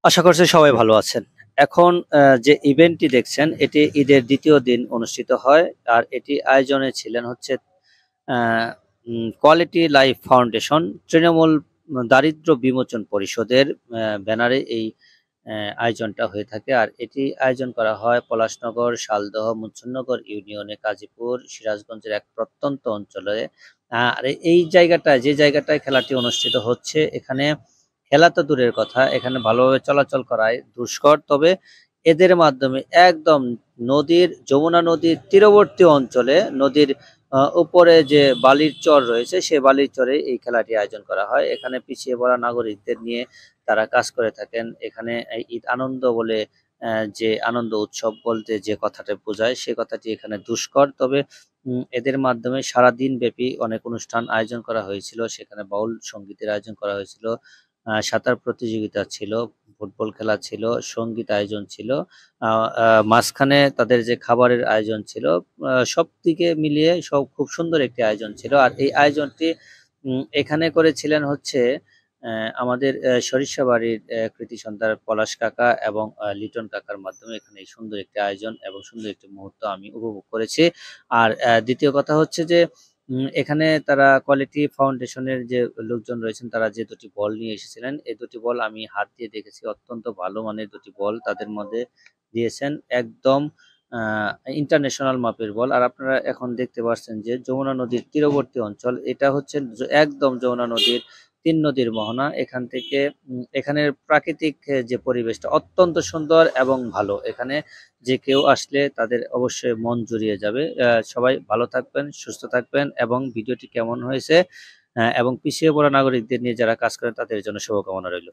আশা করছি সবাই ভালো আছেন। এখন যে ইভেন্টটি দেখছেন এটি ঈদের ২য় দিন অনুষ্ঠিত হয়। আর এটি আয়োজনে ছিলেন হচ্ছে আ কোয়ালিটি লাইফ ফাউন্ডেশন, তৃণমূল দারিদ্র্য বিমোচন পরিষদের ব্যানারে এই আয়োজনটা হয়ে থাকে। আর এটি আয়োজন করা হয় পলাশনগর, শালদহ, মুন্সিনগর ইউনিয়নে, গাজীপুর, সিরাজগঞ্জের এক প্রত্যন্ত অঞ্চলে। আর এই জায়গাটায় যে জায়গাটায় খেলাটি অনুষ্ঠিত হচ্ছে এখানে খেলা তো দূরের কথা, এখানে ভালোভাবে চলাচল করাই দুষ্কর। তবে এদের মাধ্যমে একদম যমুনা নদীর তীরবর্তী অঞ্চলে নদীর উপরে যে বালির চর রয়েছে সেই বালির চরে এই খেলাটি আয়োজন করা হয়। এখানে পিছিয়ে পড়া নাগরিকদের নিয়ে তারা কাজ করে থাকেন। এখানে এই ঈদ আনন্দ বলে যে আনন্দ উৎসব বলতে যে কথাটা বোঝায় সে কথাটি এখানে দুষ্কর। তবে এদের মাধ্যমে সারাদিন ব্যাপী অনেক অনুষ্ঠান আয়োজন করা হয়েছিল। সেখানে বাউল সংগীতের আয়োজন করা হয়েছিল। সাঁতার প্রতিযোগিতা ছিল, ফুটবল খেলা ছিল, সঙ্গীত আয়োজন ছিল। আ আ মাঝখানে তাদের যে খাবারের আয়োজন ছিল, সবদিকে মিলিয়ে খুব সুন্দর একটি আয়োজন ছিল। আর এই আয়োজনটি এখানে করেছিলেন হচ্ছে আমাদের সরিষাবাড়ির কৃতি সন্তান পলাশ কাকা এবং লিটন কাকার মাধ্যমে এখানে এই সুন্দর একটি আয়োজন এবং সুন্দর একটি মুহূর্ত আমি উপভোগ করেছি। আর ২য় কথা হচ্ছে যে এখানে তারা কোয়ালিটি ফাউন্ডেশনের যে লোকজন রয়েছেন তারা যে ২টি বল নিয়ে এসেছিলেন, এই ২টি বল আমি হাত দিয়ে দেখেছি। অত্যন্ত ভালো মানের ২টি বল তাদের মধ্যে দিয়েছেন। একদম আ ইন্টারন্যাশনাল মাপের বল। আর আপনারা এখন দেখতে পাচ্ছেন যে যমুনা নদীর তীরবর্তী অঞ্চল। এটা হচ্ছে একদম যমুনা নদীর ৩ নদীর মোহনা। এখান থেকে এখানের প্রাকৃতিক যে পরিবেশটা অত্যন্ত সুন্দর এবং ভালো। এখানে যে কেউ আসলে তাদের অবশ্যই মন জুড়িয়ে যাবে। সবাই ভালো থাকবেন, সুস্থ থাকবেন এবং ভিডিওটি কেমন হয়েছে এবং পিছিয়ে পড়া নাগরিকদের নিয়ে যারা কাজ করেন তাদের জন্য শুভকামনা রইল।